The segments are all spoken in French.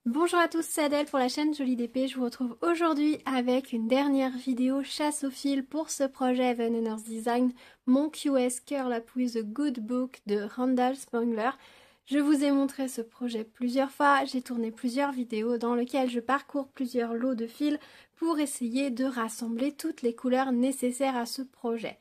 Bonjour à tous, c'est Adèle pour la chaîne Jolie d'épée. Je vous retrouve aujourd'hui avec une dernière vidéo chasse au fil pour ce projet Even Earth Design, mon QS Curl Up with a Good Book de Randall Spangler. Je vous ai montré ce projet plusieurs fois, j'ai tourné plusieurs vidéos dans lesquelles je parcours plusieurs lots de fils pour essayer de rassembler toutes les couleurs nécessaires à ce projet.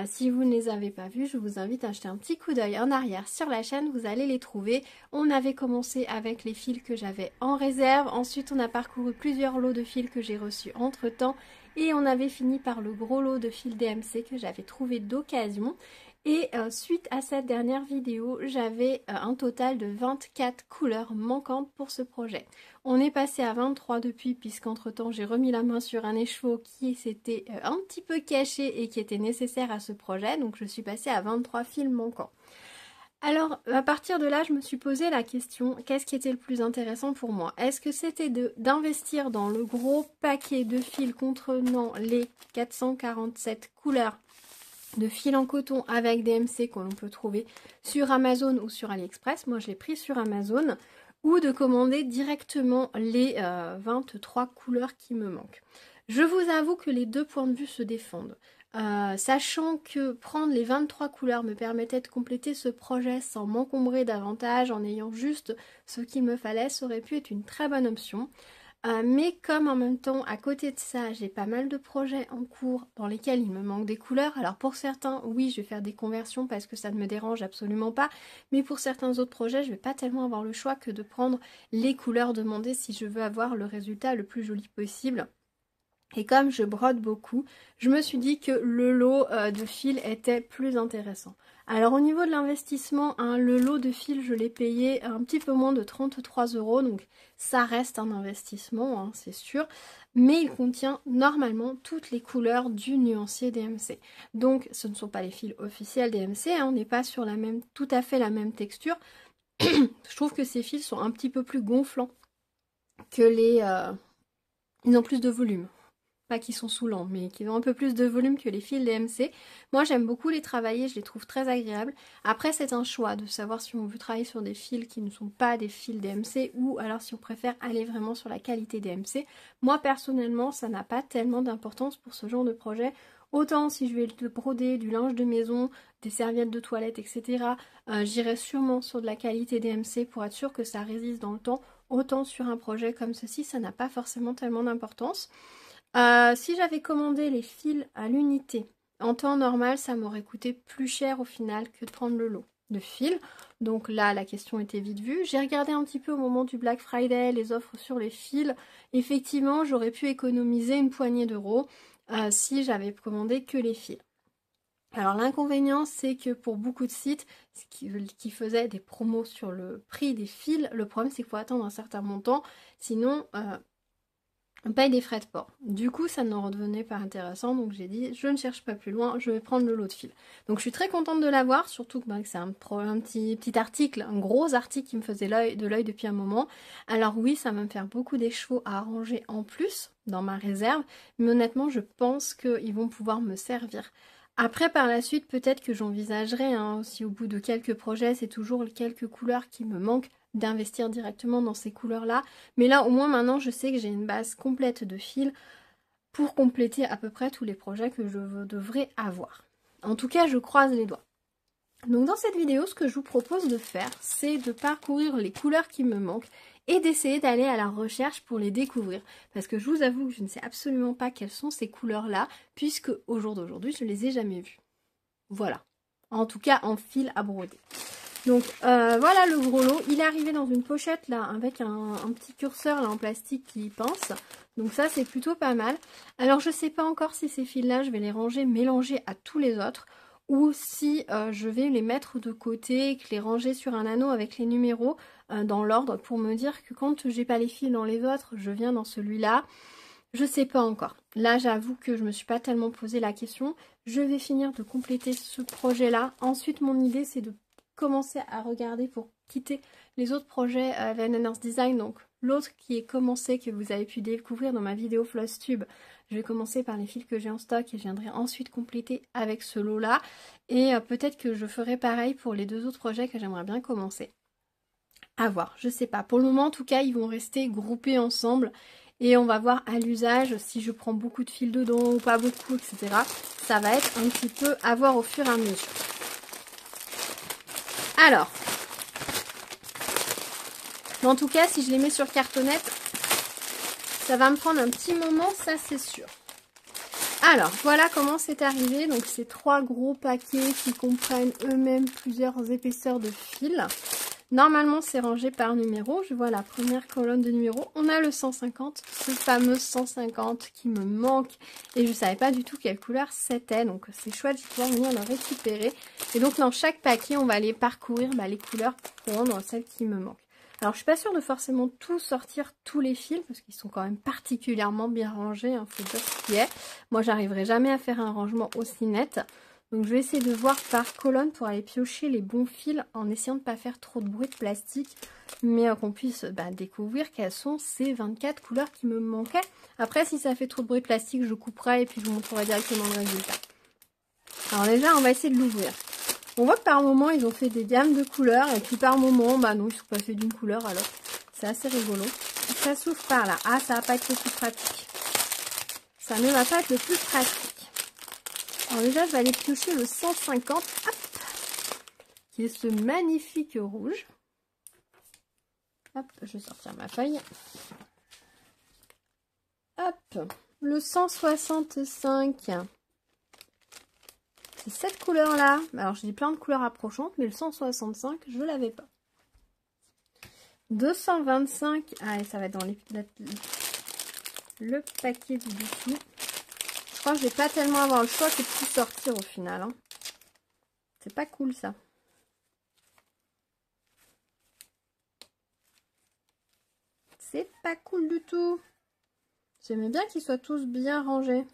Si vous ne les avez pas vus, je vous invite à jeter un petit coup d'œil en arrière sur la chaîne, vous allez les trouver. On avait commencé avec les fils que j'avais en réserve, ensuite on a parcouru plusieurs lots de fils que j'ai reçus entre temps et on avait fini par le gros lot de fils DMC que j'avais trouvé d'occasion. Et suite à cette dernière vidéo, j'avais un total de 24 couleurs manquantes pour ce projet. On est passé à 23 depuis, puisqu'entre temps j'ai remis la main sur un écheveau qui s'était un petit peu caché et qui était nécessaire à ce projet, donc je suis passée à 23 fils manquants. Alors, à partir de là, je me suis posé la question, qu'est-ce qui était le plus intéressant pour moi? Est-ce que c'était d'investir dans le gros paquet de fils contenant les 447 couleurs de fil en coton avec DMC que l'on peut trouver sur Amazon ou sur AliExpress, moi je l'ai pris sur Amazon, ou de commander directement les 23 couleurs qui me manquent. Je vous avoue que les deux points de vue se défendent. Sachant que prendre les 23 couleurs me permettait de compléter ce projet sans m'encombrer davantage en ayant juste ce qu'il me fallait, ça aurait pu être une très bonne option. Mais comme en même temps, à côté de ça, j'ai pas mal de projets en cours dans lesquels il me manque des couleurs. Alors pour certains, oui, je vais faire des conversions parce que ça ne me dérange absolument pas. Mais pour certains autres projets, je vais pas tellement avoir le choix que de prendre les couleurs demandées si je veux avoir le résultat le plus joli possible. Et comme je brode beaucoup, je me suis dit que le lot de fils était plus intéressant. Alors au niveau de l'investissement, le lot de fils, je l'ai payé un petit peu moins de 33 €, donc ça reste un investissement, c'est sûr. Mais il contient normalement toutes les couleurs du nuancier DMC. Donc ce ne sont pas les fils officiels DMC, on n'est pas sur tout à fait la même texture. Je trouve que ces fils sont un petit peu plus gonflants que ils ont plus de volume. Pas qu'ils sont saoulants, mais qui ont un peu plus de volume que les fils DMC. Moi, j'aime beaucoup les travailler, je les trouve très agréables. Après, c'est un choix de savoir si on veut travailler sur des fils qui ne sont pas des fils DMC ou alors si on préfère aller vraiment sur la qualité DMC. Moi, personnellement, ça n'a pas tellement d'importance pour ce genre de projet. Autant si je vais broder du linge de maison, des serviettes de toilette, etc., j'irai sûrement sur de la qualité DMC pour être sûr que ça résiste dans le temps. Autant sur un projet comme ceci, ça n'a pas forcément tellement d'importance. Si j'avais commandé les fils à l'unité, en temps normal, ça m'aurait coûté plus cher au final que de prendre le lot de fils. Donc là, la question était vite vue. J'ai regardé un petit peu au moment du Black Friday les offres sur les fils. Effectivement, j'aurais pu économiser une poignée d'euros si j'avais commandé que les fils. Alors l'inconvénient, c'est que pour beaucoup de sites qui faisaient des promos sur le prix des fils, le problème c'est qu'il faut attendre un certain montant, sinon on paye des frais de port. Du coup, ça ne redevenait pas intéressant, donc j'ai dit, je ne cherche pas plus loin, je vais prendre le lot de fil. Donc je suis très contente de l'avoir, surtout que c'est un petit article, un gros article qui me faisait de l'œil depuis un moment. Alors oui, ça va me faire beaucoup d'écheveaux à arranger en plus dans ma réserve, mais honnêtement, je pense qu'ils vont pouvoir me servir. Après, par la suite, peut-être que j'envisagerai, si au bout de quelques projets, c'est toujours quelques couleurs qui me manquent, d'investir directement dans ces couleurs-là. Mais là, au moins, maintenant, je sais que j'ai une base complète de fils pour compléter à peu près tous les projets que je devrais avoir. En tout cas, je croise les doigts. Donc dans cette vidéo, ce que je vous propose de faire, c'est de parcourir les couleurs qui me manquent et d'essayer d'aller à la recherche pour les découvrir. Parce que je vous avoue que je ne sais absolument pas quelles sont ces couleurs-là, puisque au jour d'aujourd'hui, je ne les ai jamais vues. Voilà. En tout cas, en fil à broder. Donc voilà le gros lot. Il est arrivé dans une pochette là, avec un petit curseur là en plastique qui pince. Donc ça, c'est plutôt pas mal. Alors je sais pas encore si ces fils-là, je vais les ranger mélangés à tous les autres, ou si je vais les mettre de côté, les ranger sur un anneau avec les numéros dans l'ordre pour me dire que quand j'ai pas les fils dans les autres, je viens dans celui-là. Je sais pas encore. Là, j'avoue que je me suis pas tellement posé la question. Je vais finir de compléter ce projet-là. Ensuite, mon idée, c'est de commencer à regarder pour quitter les autres projets Even Earth Design. Donc, l'autre qui est commencé, que vous avez pu découvrir dans ma vidéo Flosstube. Je vais commencer par les fils que j'ai en stock et je viendrai ensuite compléter avec ce lot-là. Et peut-être que je ferai pareil pour les deux autres projets que j'aimerais bien commencer. À voir, je sais pas. Pour le moment, en tout cas, ils vont rester groupés ensemble. Et on va voir à l'usage si je prends beaucoup de fil dedans ou pas beaucoup, etc. Ça va être un petit peu à voir au fur et à mesure. Alors, en tout cas, si je les mets sur cartonnette, ça va me prendre un petit moment, ça c'est sûr. Alors, voilà comment c'est arrivé. Donc, c'est 3 gros paquets qui comprennent eux-mêmes plusieurs épaisseurs de fil. Normalement, c'est rangé par numéro. Je vois la première colonne de numéro. On a le 150, ce fameux 150 qui me manque. Et je ne savais pas du tout quelle couleur c'était. Donc, c'est chouette, je vais pouvoir venir le récupérer. Et donc, dans chaque paquet, on va aller parcourir les couleurs pour prendre celles qui me manquent. Alors, je suis pas sûre de forcément tout sortir, tous les fils, parce qu'ils sont quand même particulièrement bien rangés. Faut dire ce qui est. Moi, j'arriverai jamais à faire un rangement aussi net. Donc, je vais essayer de voir par colonne pour aller piocher les bons fils en essayant de ne pas faire trop de bruit de plastique. Mais qu'on puisse découvrir quelles sont ces 24 couleurs qui me manquaient. Après, si ça fait trop de bruit de plastique, je couperai et puis je vous montrerai directement le résultat. Alors déjà, on va essayer de l'ouvrir. On voit que par moment, ils ont fait des gammes de couleurs. Et puis par moment, non, ils sont passés d'une couleur à l'autre. C'est assez rigolo. Ça s'ouvre par là. Ah, ça va pas être le plus pratique. Ça ne va pas être le plus pratique. Alors déjà, je vais aller piocher le 150. Hop, qui est ce magnifique rouge. Hop, je vais sortir ma feuille. Hop, le 165. C'est cette couleur-là. Alors, j'ai plein de couleurs approchantes, mais le 165, je ne l'avais pas. 225. Ah, et ça va être dans le paquet du dessous. Je crois que je vais pas tellement avoir le choix que de tout sortir au final. Hein. C'est pas cool, ça. C'est pas cool du tout. J'aimais bien qu'ils soient tous bien rangés.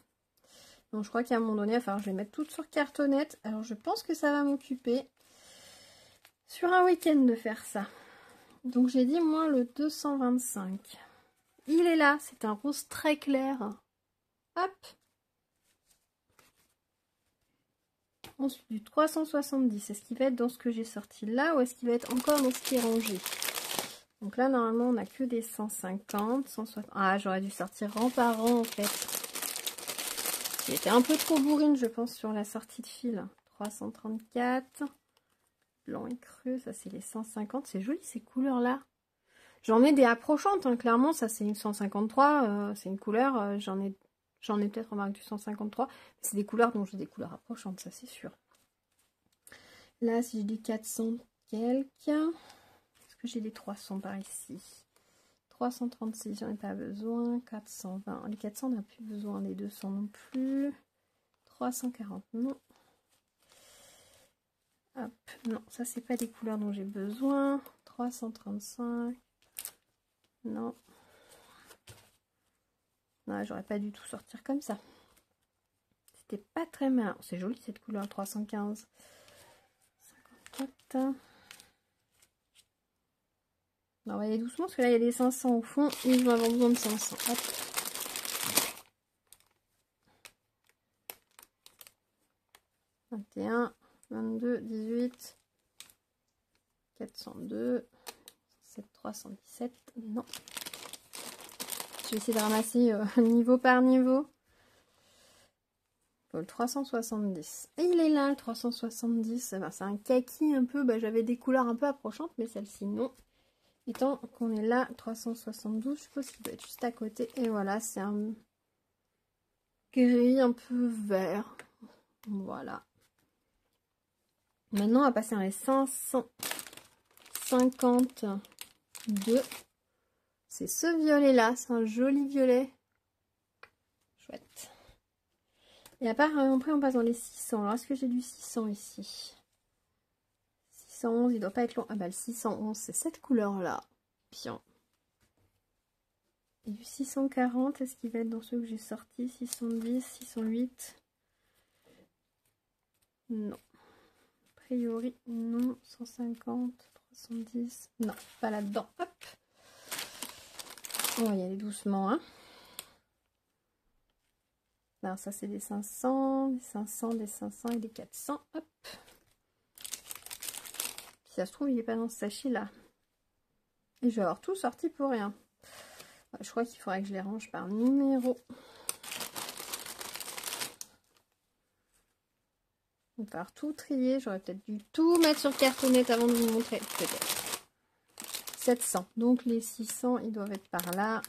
Donc je crois qu'à un moment donné, enfin, je vais mettre toutes sur cartonnette. Alors je pense que ça va m'occuper sur un week-end de faire ça. Donc j'ai dit moi le 225. Il est là, c'est un rose très clair. Hop. Ensuite du 370. Est-ce qu'il va être dans ce que j'ai sorti là ou est-ce qu'il va être encore dans ce qui est rangé? Donc là normalement on n'a que des 150, 160. Ah, j'aurais dû sortir rang par rang en fait. J'étais un peu trop bourrine, je pense, sur la sortie de fil. 334. Blanc et creux, ça c'est les 150. C'est joli ces couleurs-là. J'en ai des approchantes, hein. Clairement, ça c'est une 153. C'est une couleur, j'en ai peut-être remarqué du 153. C'est des couleurs dont j'ai des couleurs approchantes, ça c'est sûr. Là, si je dis 400 quelques. Est-ce que j'ai des 300 par ici? 336, j'en ai pas besoin. 420. Les 400, on n'a plus besoin. Les 200 non plus. 340, non. Hop, non, ça c'est pas des couleurs dont j'ai besoin. 335. Non. Non, j'aurais pas du tout sortir comme ça. C'était pas très mal. C'est joli cette couleur. 315. 54. On va aller doucement parce que là il y a des 500 au fond et je vais avoir besoin de 500. Hop. « 21, 22, 18, 402, 7, 317, non. Je vais essayer de ramasser niveau par niveau. Le 370. Et il est là le 370. Ben, c'est un kaki un peu. J'avais des couleurs un peu approchantes, mais celle-ci non. Et tant qu'on est là, 372, je suppose qu'il doit être juste à côté. Et voilà, c'est un gris un peu vert. Voilà. Maintenant, on va passer dans les 552. C'est ce violet-là. C'est un joli violet. Chouette. Et après, on passe dans les 600. Alors, est-ce que j'ai du 600 ici? 611, il doit pas être long. Ah bah, le 611, c'est cette couleur-là. Bien. Et du 640, est-ce qu'il va être dans ceux que j'ai sortis? 610, 608. Non. A priori, non. 150, 310. Non, pas là-dedans. Hop. On va y aller doucement, hein. Alors, ça, c'est des 500, des 500, des 500 et des 400. Hop. Si ça se trouve, il n'est pas dans ce sachet-là. Et je vais avoir tout sorti pour rien. Je crois qu'il faudrait que je les range par numéro. On va falloir tout trier. J'aurais peut-être dû tout mettre sur cartonnette avant de vous montrer. Peut-être. 700. Donc les 600, ils doivent être par là.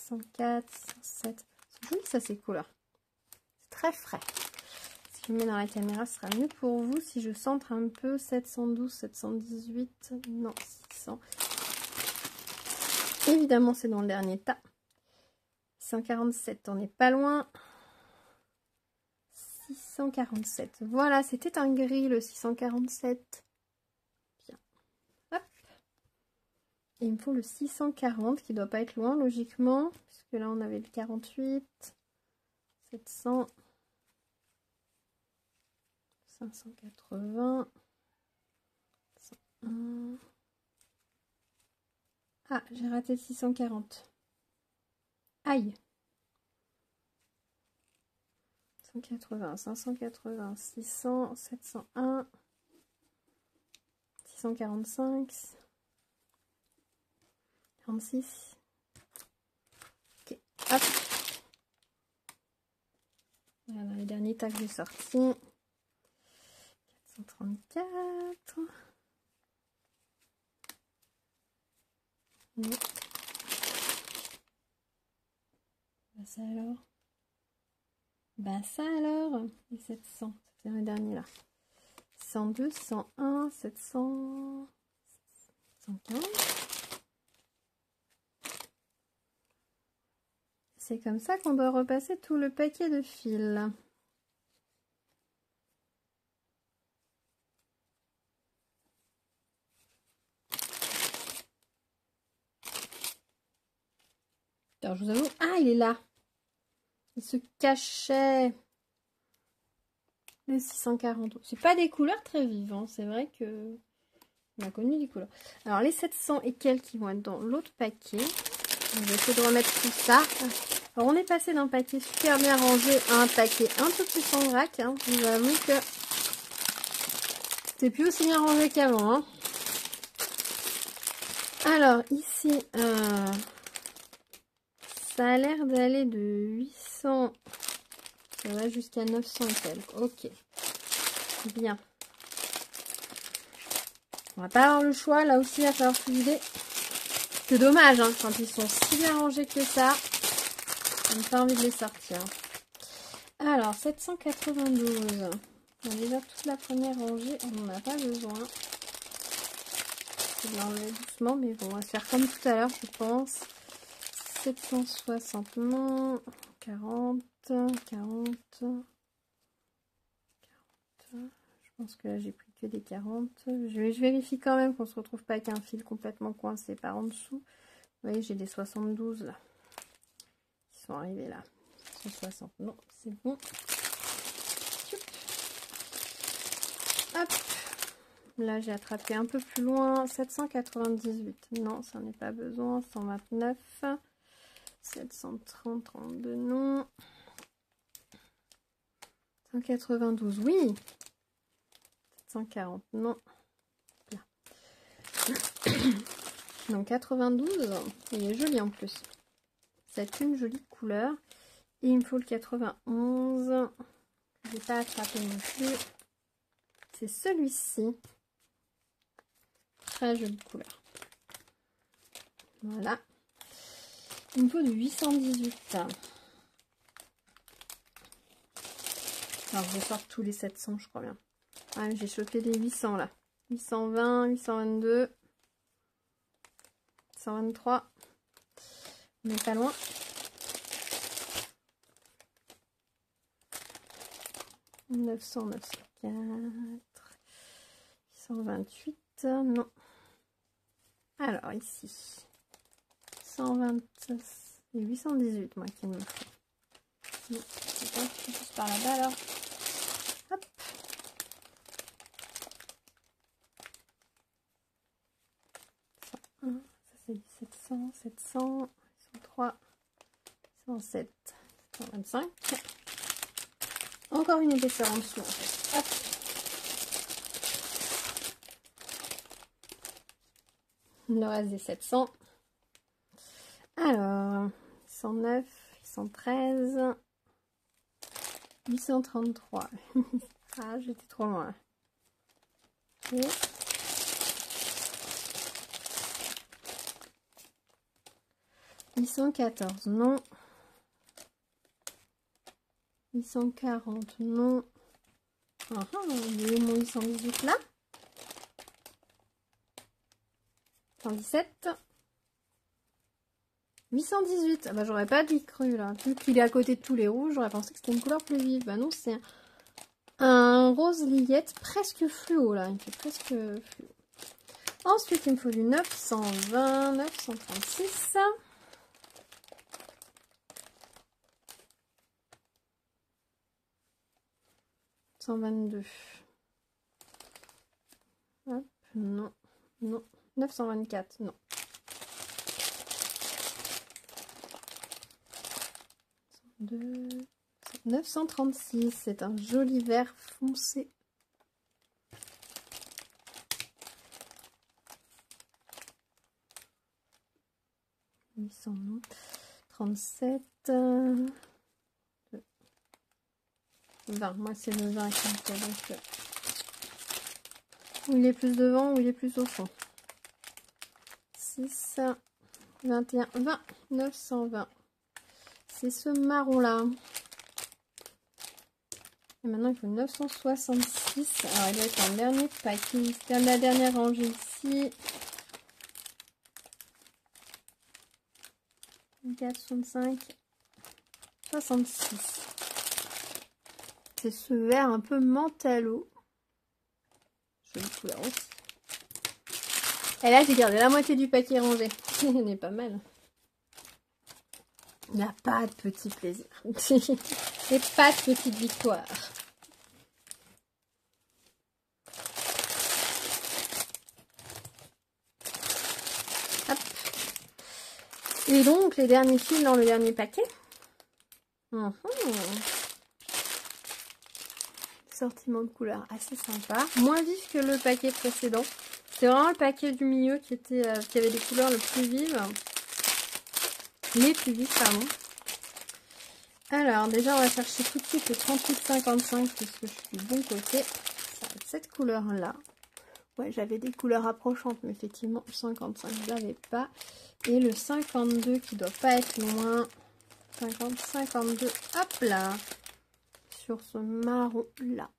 604, 607. C'est joli ça, ces couleurs. C'est très frais. Si je mets dans la caméra, ce sera mieux pour vous. Si je centre un peu, 712, 718, non, 600. Évidemment, c'est dans le dernier tas. 147, on n'est pas loin. 647. Voilà, c'était un gris, le 647. Bien. Hop. Et il me faut le 640, qui ne doit pas être loin, logiquement. Puisque là, on avait le 48. 700. 580. 101. Ah, j'ai raté le 640. Aïe. 180, 580, 600, 701, 645, 46. Ok, hop. Voilà les derniers tas que j'ai sortis. 434. Non. Bah ça alors. Bah ça alors. Et 700. C'était le dernier là. 102, 101, 700, 115. C'est comme ça qu'on doit repasser tout le paquet de fils. Alors je vous avoue, ah il est là. Il se cachait. Le 640. C'est pas des couleurs très vives, hein. C'est vrai que on a connu des couleurs. Alors les 700 et quelques qui vont être dans l'autre paquet. Je vais essayer de remettre tout ça. Alors on est passé d'un paquet super bien rangé à un paquet un peu plus en vrac. Hein. Je vous avoue que c'était plus aussi bien rangé qu'avant. Hein. Alors ici, ça a l'air d'aller de 800. Ça va jusqu'à 900 et quelques. Ok. Bien. On va pas avoir le choix. Là aussi, il va falloir se vider. C'est dommage, hein, quand ils sont si bien rangés que ça. On n'a pas envie de les sortir. Alors, 792. On a déjà toute la première rangée. On n'en a pas besoin. Je vais l'enlever doucement, mais bon, on va se faire comme tout à l'heure, je pense. 760, non. 40, 40. Je pense que là, j'ai pris que des 40. Je vérifie quand même qu'on se retrouve pas avec un fil complètement coincé par en dessous. Vous voyez, j'ai des 72 là. Qui sont arrivés là. 160, non, c'est bon. Hop. Là, j'ai attrapé un peu plus loin. 798, non, ça n'est pas besoin. 129. 730, 32, non. 192, oui. 740, non. Là. Donc 92, il est joli en plus. C'est une jolie couleur. Et il me faut le 91. Je n'ai pas attrapé non plus. C'est celui-ci. Très jolie couleur. Voilà. Il me faut du 818. Alors je sors tous les 700, je crois bien. Ah, j'ai chopé les 800 là. 820, 822, 123. On n'est pas loin. « 900, 904, 128, non. Alors ici, 120 et 818, moi qui me faut. Non, c'est pas juste par là-bas alors. Hop. Ça c'est 700, 700, 103, 107, 125. Encore une épaisseur en dessous en fait. le reste des 700. Alors, 109, 113, 833. Ah, j'étais trop loin. Okay. 814, non. 840, non. Il y a eu mon 818 là. 117. 818. Ah bah j'aurais pas dit cru là. Vu qu'il est à côté de tous les rouges, j'aurais pensé que c'était une couleur plus vive. Bah non, c'est un rose lillette presque fluo là. Il fait presque fluo. Ensuite, il me faut du 920, 936. 122. Hop, non, non. 924, non. 2, 936, c'est un joli vert foncé. Non. 37. 20. Moi, c'est le 20 qui me fait. Donc, où il est plus devant, ou il est plus au fond. 6, 21, 20, 920. C'est ce marron-là. Et maintenant, il faut 966. Alors, il doit être un dernier paquet. C'est la dernière rangée ici. 4, 65, 66. C'est ce vert un peu mentallo. Jolie couleur aussi. Et là, j'ai gardé la moitié du paquet rangé. On est pas mal. Il n'y a pas de petit plaisir. Et pas de petite victoire. Hop. Et donc, les derniers fils dans le dernier paquet. Sortiment de couleur assez sympa. Moins vif que le paquet précédent. C'est vraiment le paquet du milieu qui avait des couleurs les plus vives. Les plus vives, pardon. Alors, déjà, on va chercher tout de suite le 38-55 puisque je suis du bon côté. Ça va être cette couleur-là. Ouais, j'avais des couleurs approchantes, mais effectivement, 55, je l'avais pas. Et le 52 qui doit pas être loin. 50, 52, hop là. Sur ce marron-là.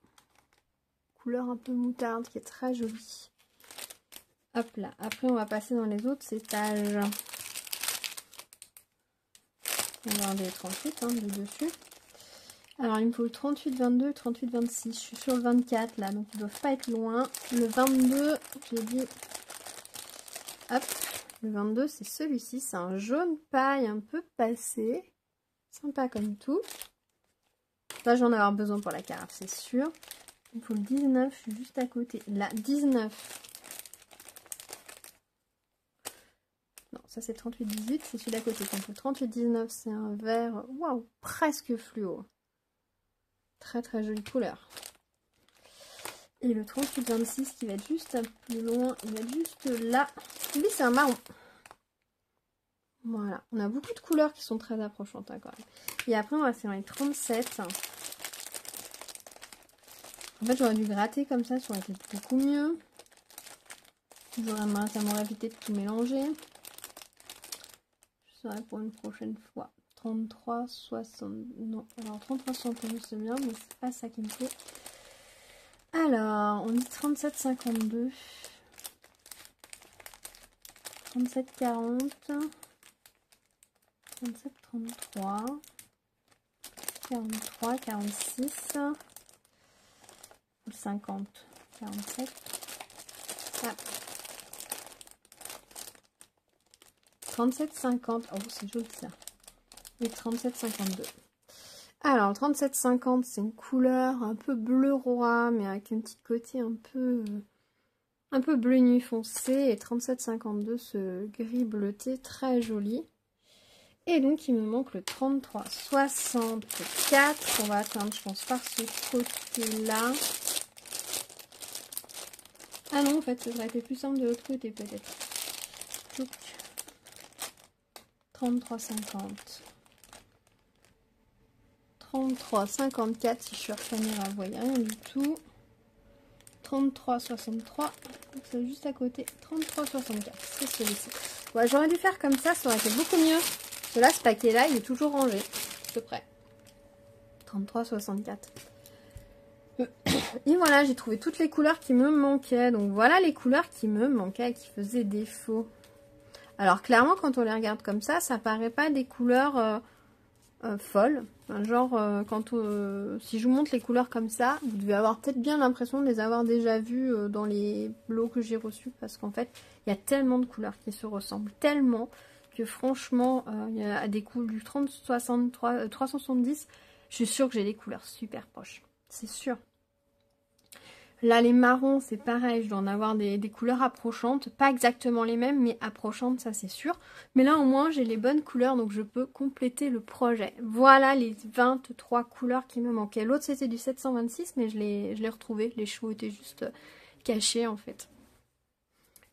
Couleur un peu moutarde qui est très jolie. Hop là. Après, on va passer dans les autres étages. On va regarder les 38 du dessus. Alors, il me faut le 38, 22, 38, 26. Je suis sur le 24 là, donc ils ne doivent pas être loin. Le 22, j'ai dit... Hop, le 22, c'est celui-ci. C'est un jaune paille un peu passé. Sympa comme tout. Là, j'en ai avoir besoin pour la carafe, c'est sûr. Il me faut le 19, je suis juste à côté. Là, 19. Non, ça c'est 38-18, c'est celui d'à côté. Donc le 38-19, c'est un vert, waouh, presque fluo. Très très jolie couleur. Et le 38-26 qui va être juste un peu plus loin, il va être juste là. Lui, c'est un marron. Voilà, on a beaucoup de couleurs qui sont très approchantes quand même. Et après, on va faire les 37. En fait, j'aurais dû gratter comme ça aurait été beaucoup mieux. Ça m'aurait évité de tout mélanger. Je serai pour une prochaine fois. 33, 60... Non, alors 33, 61, c'est bien, mais c'est pas ça qu'il me faut. Alors, on dit 37, 52. 37, 40. 37, 33. 43, 46. 50, 47. Ah. 37, 50. Oh, c'est joli ça. Et 37, 52. Alors, 37, 50, c'est une couleur un peu bleu roi, mais avec un petit côté un peu bleu nuit foncé. Et 37, 52, ce gris bleuté très joli. Et donc, il me manque le 33, 64. On va atteindre, je pense, par ce côté-là. Ah non, en fait, ça aurait été plus simple de l'autre côté, peut-être. tchouk. 33,50. 33,54 si je cherche caméra, vous voyez rien du tout. 33,63. C'est juste à côté. 33,64. C'est celui-ci. Ouais, j'aurais dû faire comme ça aurait été beaucoup mieux. Parce que là, ce paquet-là, il est toujours rangé. À peu près. 33,64. Et voilà, j'ai trouvé toutes les couleurs qui me manquaient. Donc voilà les couleurs qui me manquaient, qui faisaient défaut. Alors clairement, quand on les regarde comme ça paraît pas des couleurs folles. Enfin, genre, si je vous montre les couleurs comme ça, vous devez avoir peut-être bien l'impression de les avoir déjà vues dans les lots que j'ai reçus. Parce qu'en fait, il y a tellement de couleurs qui se ressemblent. Tellement que franchement, il y a des couleurs du 370. Je suis sûre que j'ai des couleurs super proches. C'est sûr. Là, les marrons, c'est pareil, je dois en avoir des couleurs approchantes. Pas exactement les mêmes, mais approchantes, ça c'est sûr. Mais là, au moins, j'ai les bonnes couleurs, donc je peux compléter le projet. Voilà les 23 couleurs qui me manquaient. L'autre, c'était du 726, mais je l'ai retrouvé. Les chevaux étaient juste cachés, en fait.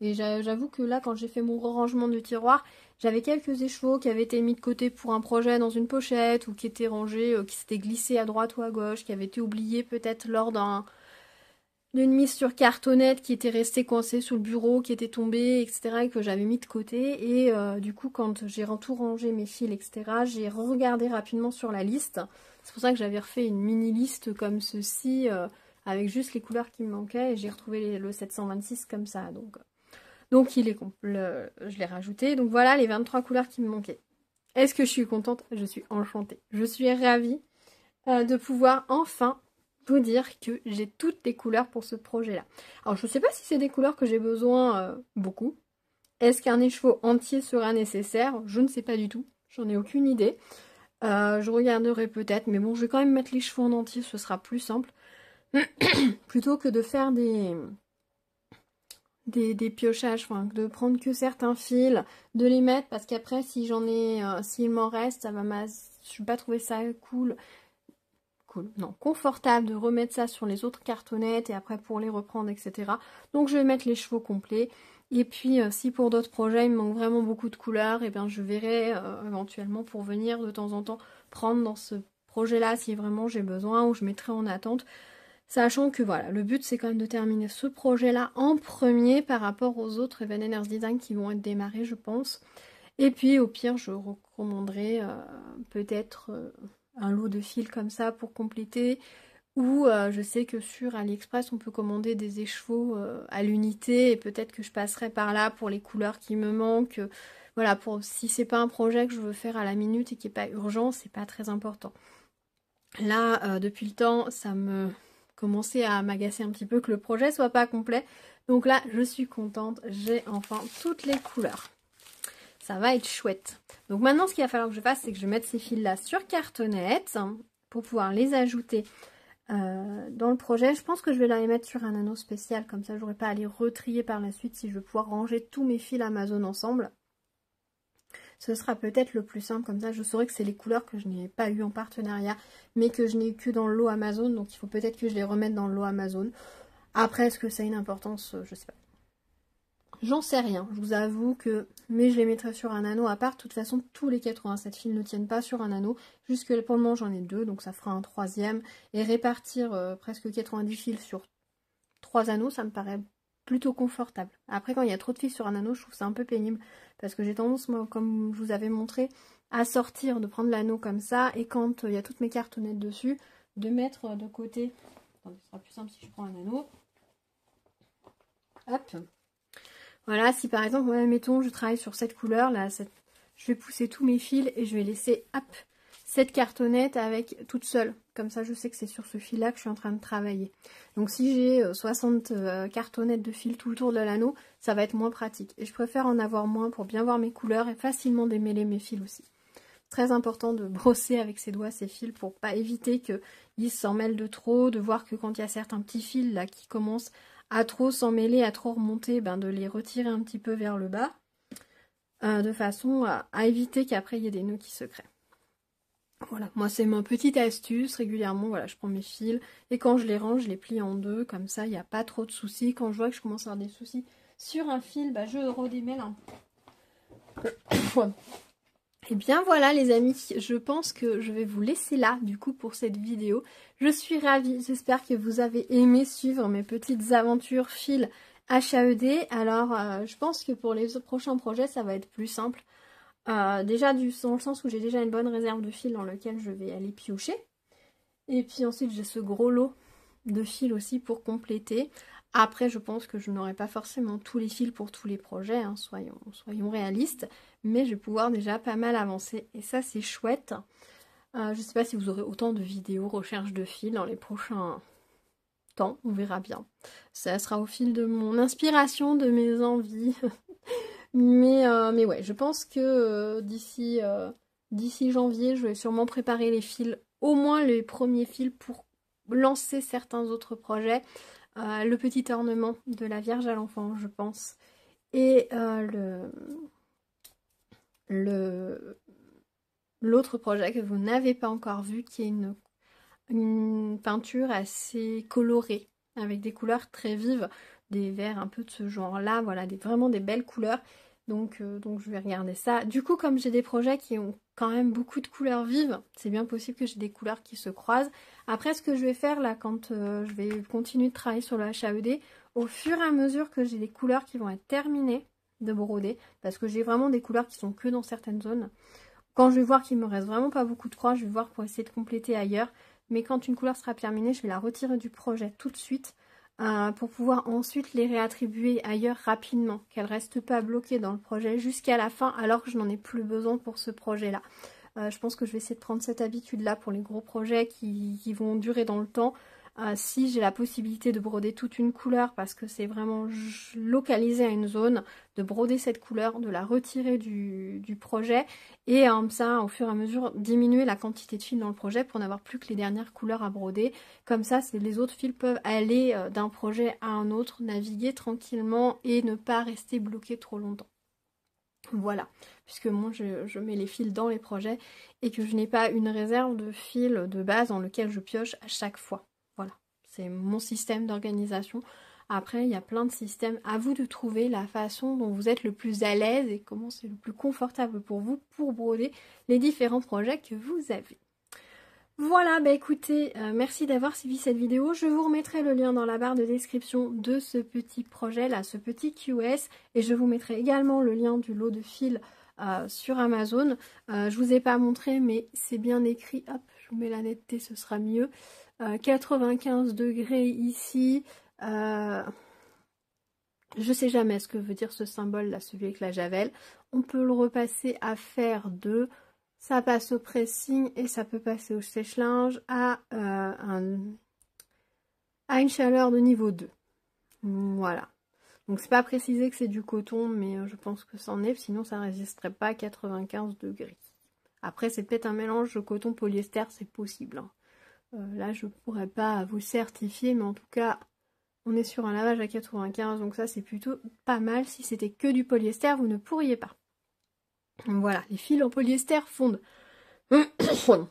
Et j'avoue que là, quand j'ai fait mon rangement de tiroir, j'avais quelques écheveaux qui avaient été mis de côté pour un projet dans une pochette, ou qui étaient rangés, qui s'étaient glissés à droite ou à gauche, qui avaient été oubliés peut-être lors d'une mise sur cartonnette qui était restée coincée sous le bureau, qui était tombée, etc. et que j'avais mis de côté. Et du coup, quand j'ai tout rangé mes fils, etc., j'ai regardé rapidement sur la liste. C'est pour ça que j'avais refait une mini-liste comme ceci, avec juste les couleurs qui me manquaient. Et j'ai retrouvé le 726 comme ça. Donc il est complet, je l'ai rajouté. Donc voilà les 23 couleurs qui me manquaient. Est-ce que je suis contente? Je suis enchantée. Je suis ravie de pouvoir enfin vous dire que j'ai toutes les couleurs pour ce projet-là. Alors, je ne sais pas si c'est des couleurs que j'ai besoin beaucoup. Est-ce qu'un écheveau entier sera nécessaire? Je ne sais pas du tout. J'en ai aucune idée. Je regarderai peut-être. Mais bon, je vais quand même mettre les chevaux en entier. Ce sera plus simple. Plutôt que de faire des piochages. Enfin, de prendre que certains fils. De les mettre. Parce qu'après, si s'il m'en reste, ça va je ne vais pas trouver ça cool. Non, confortable de remettre ça sur les autres cartonnettes et après pour les reprendre, etc. Donc je vais mettre les chevaux complets. Et puis si pour d'autres projets il me manque vraiment beaucoup de couleurs, et bien je verrai éventuellement pour venir de temps en temps prendre dans ce projet-là si vraiment j'ai besoin, ou je mettrai en attente. Sachant que voilà, le but c'est quand même de terminer ce projet-là en premier par rapport aux autres Even Earth Design qui vont être démarrés, je pense. Et puis au pire, je recommanderais peut-être un lot de fils comme ça pour compléter. Ou je sais que sur AliExpress, on peut commander des écheveaux à l'unité. Et peut-être que je passerai par là pour les couleurs qui me manquent. Voilà, si c'est pas un projet que je veux faire à la minute et qui n'est pas urgent, c'est pas très important. Là, depuis le temps, ça me commençait à m'agacer un petit peu que le projet soit pas complet. Donc là, je suis contente. J'ai enfin toutes les couleurs. Ça va être chouette. Donc maintenant, ce qu'il va falloir que je fasse, c'est que je mette ces fils-là sur cartonnette pour pouvoir les ajouter dans le projet. Je pense que je vais les mettre sur un anneau spécial, comme ça je n'aurai pas à les retrier par la suite si je veux pouvoir ranger tous mes fils Amazon ensemble. Ce sera peut-être le plus simple, comme ça je saurai que c'est les couleurs que je n'ai pas eu en partenariat, mais que je n'ai eu que dans le lot Amazon, donc il faut peut-être que je les remette dans le lot Amazon. Après, est-ce que ça a une importance? Je sais pas. J'en sais rien, je vous avoue que... Mais je les mettrai sur un anneau à part. De toute façon, tous les 87 fils ne tiennent pas sur un anneau. Jusque pour le moment, j'en ai 2, donc ça fera un 3e. Et répartir presque 90 fils sur 3 anneaux, ça me paraît plutôt confortable. Après, quand il y a trop de fils sur un anneau, je trouve ça un peu pénible. Parce que j'ai tendance, moi, comme je vous avais montré, à sortir, de prendre l'anneau comme ça. Et quand il y a toutes mes cartonnettes dessus, de mettre de côté... Attendez, ce sera plus simple si je prends un anneau. Hop. Voilà, si par exemple, moi, mettons, je travaille sur cette couleur, là, je vais pousser tous mes fils et je vais laisser, hop, cette cartonnette avec toute seule. Comme ça, je sais que c'est sur ce fil-là que je suis en train de travailler. Donc si j'ai 60 cartonnettes de fils tout autour de l'anneau, ça va être moins pratique. Et je préfère en avoir moins pour bien voir mes couleurs et facilement démêler mes fils aussi. Très important de brosser avec ses doigts ces fils pour pas éviter qu'ils s'en mêlent de trop, de voir que quand il y a certains petits fils là qui commencent à trop s'en mêler, à trop remonter, de les retirer un petit peu vers le bas, de façon à éviter qu'après il y ait des nœuds qui se créent. Voilà, moi c'est ma petite astuce, régulièrement, voilà, je prends mes fils, et quand je les range, je les plie en deux, comme ça il n'y a pas trop de soucis. Quand je vois que je commence à avoir des soucis sur un fil, je redémêle un peu. Et bien voilà les amis, je pense que je vais vous laisser là du coup pour cette vidéo. Je suis ravie, j'espère que vous avez aimé suivre mes petites aventures fil HAED. Alors je pense que pour les prochains projets ça va être plus simple. Déjà dans le sens où j'ai déjà une bonne réserve de fil dans lequel je vais aller piocher. Et puis ensuite j'ai ce gros lot de fils aussi pour compléter. Après je pense que je n'aurai pas forcément tous les fils pour tous les projets, hein, soyons réalistes. Mais je vais pouvoir déjà pas mal avancer et ça c'est chouette. Je ne sais pas si vous aurez autant de vidéos recherche de fils dans les prochains temps, on verra bien. Ça sera au fil de mon inspiration, de mes envies. mais ouais, je pense que d'ici janvier, je vais sûrement préparer les fils, au moins les premiers fils pour lancer certains autres projets. Le petit ornement de la Vierge à l'enfant, je pense. Et l'autre projet que vous n'avez pas encore vu, qui est une peinture assez colorée, avec des couleurs très vives, des verts un peu de ce genre-là, voilà, vraiment des belles couleurs. Donc je vais regarder ça. Du coup, comme j'ai des projets qui ont quand même beaucoup de couleurs vives, c'est bien possible que j'ai des couleurs qui se croisent. Après, ce que je vais faire là, quand je vais continuer de travailler sur le HAED, au fur et à mesure que j'ai des couleurs qui vont être terminées de broder, parce que j'ai vraiment des couleurs qui sont que dans certaines zones. Quand je vais voir qu'il me reste vraiment pas beaucoup de croix, je vais voir pour essayer de compléter ailleurs. Mais quand une couleur sera terminée, je vais la retirer du projet tout de suite pour pouvoir ensuite les réattribuer ailleurs rapidement, qu'elles ne restent pas bloquées dans le projet jusqu'à la fin alors que je n'en ai plus besoin pour ce projet-là. Je pense que je vais essayer de prendre cette habitude-là pour les gros projets qui vont durer dans le temps. Si j'ai la possibilité de broder toute une couleur parce que c'est vraiment localisé à une zone, de broder cette couleur, de la retirer du projet et ça au fur et à mesure diminuer la quantité de fils dans le projet pour n'avoir plus que les dernières couleurs à broder. Comme ça, les autres fils peuvent aller d'un projet à un autre, naviguer tranquillement et ne pas rester bloqués trop longtemps. Voilà, puisque moi je mets les fils dans les projets et que je n'ai pas une réserve de fils de base dans lequel je pioche à chaque fois. Voilà, c'est mon système d'organisation. Après, il y a plein de systèmes. À vous de trouver la façon dont vous êtes le plus à l'aise et comment c'est le plus confortable pour vous pour broder les différents projets que vous avez. Voilà, bah écoutez, merci d'avoir suivi cette vidéo. Je vous remettrai le lien dans la barre de description de ce petit projet là, ce petit QS. Et je vous mettrai également le lien du lot de fils sur Amazon. Je vous ai pas montré, mais c'est bien écrit. Hop, je vous mets la netteté, ce sera mieux. 95 degrés ici. Je sais jamais ce que veut dire ce symbole là, celui avec la javel. On peut le repasser à faire 2. Ça passe au pressing et ça peut passer au sèche-linge à une chaleur de niveau 2. Voilà. Donc c'est pas précisé que c'est du coton, mais je pense que c'en est, sinon ça ne résisterait pas à 95 degrés. Après c'est peut-être un mélange de coton-polyester, c'est possible. Hein. Là je pourrais pas vous certifier, mais en tout cas on est sur un lavage à 95, donc ça c'est plutôt pas mal. Si c'était que du polyester, vous ne pourriez pas. Voilà, les fils en polyester fondent. Je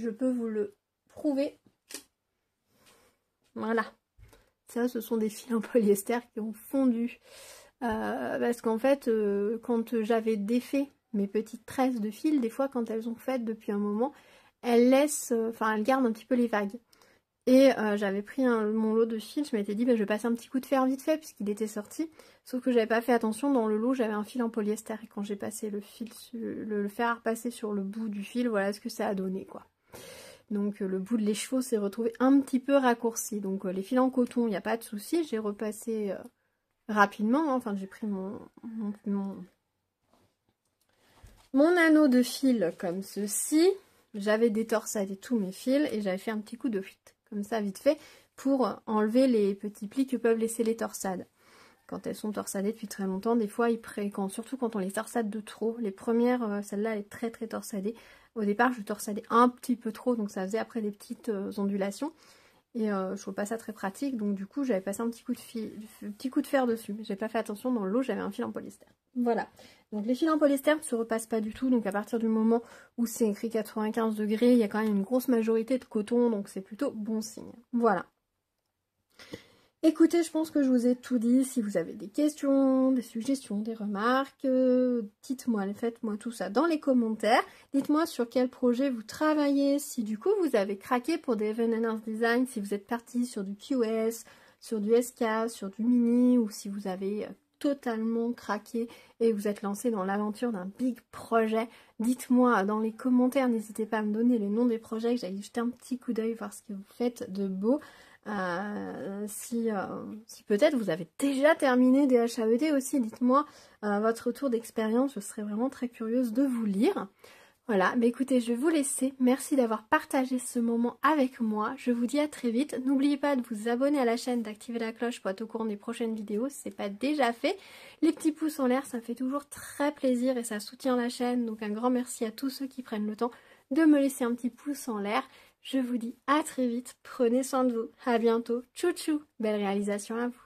peux vous le prouver. Voilà. Ça, ce sont des fils en polyester qui ont fondu. Parce qu'en fait, quand j'avais défait mes petites tresses de fil, des fois, quand elles ont fait depuis un moment, elles laissent, elles gardent un petit peu les vagues. Et j'avais pris mon lot de fils, je m'étais dit, je vais passer un petit coup de fer vite fait, puisqu'il était sorti. Sauf que j'avais pas fait attention, dans le lot, j'avais un fil en polyester. Et quand j'ai passé le fer à repasser sur le bout du fil, voilà ce que ça a donné, quoi. Donc le bout de l'écheveau s'est retrouvé un petit peu raccourci. Donc les fils en coton, il n'y a pas de souci. J'ai repassé rapidement. Hein. Enfin, j'ai pris mon anneau de fil comme ceci. J'avais détorsadé tous mes fils et j'avais fait un petit coup de fuite, comme ça vite fait, pour enlever les petits plis que peuvent laisser les torsades. Quand elles sont torsadées depuis très longtemps, des fois, surtout quand on les torsade de trop. Les premières, celle-là, elle est très très torsadée. Au départ, je torsadais un petit peu trop, donc ça faisait après des petites ondulations. Et je trouve pas ça très pratique, donc du coup, j'avais passé un petit coup de fer dessus. Mais j'ai pas fait attention, dans l'eau, j'avais un fil en polyester. Voilà. Donc les fils en polyester ne se repassent pas du tout, donc à partir du moment où c'est écrit 95 degrés, il y a quand même une grosse majorité de coton, donc c'est plutôt bon signe. Voilà. Écoutez, je pense que je vous ai tout dit. Si vous avez des questions, des suggestions, des remarques, dites-moi, faites-moi tout ça dans les commentaires. Dites-moi sur quel projet vous travaillez, si du coup vous avez craqué pour des Even and Earth Design, si vous êtes parti sur du QS, sur du SK, sur du mini, ou si vous avez totalement craqué et vous êtes lancé dans l'aventure d'un big projet. Dites-moi dans les commentaires, n'hésitez pas à me donner les noms des projets, que j'aille jeter un petit coup d'œil, voir ce que vous faites de beau. Si peut-être vous avez déjà terminé des HAED aussi, dites-moi votre retour d'expérience, je serais vraiment très curieuse de vous lire. Voilà, mais écoutez, je vais vous laisser. Merci d'avoir partagé ce moment avec moi. Je vous dis à très vite. N'oubliez pas de vous abonner à la chaîne, d'activer la cloche pour être au courant des prochaines vidéos si ce n'est pas déjà fait. Les petits pouces en l'air, ça me fait toujours très plaisir et ça soutient la chaîne. Donc un grand merci à tous ceux qui prennent le temps de me laisser un petit pouce en l'air. Je vous dis à très vite. Prenez soin de vous. À bientôt. Tchou tchou. Belle réalisation à vous.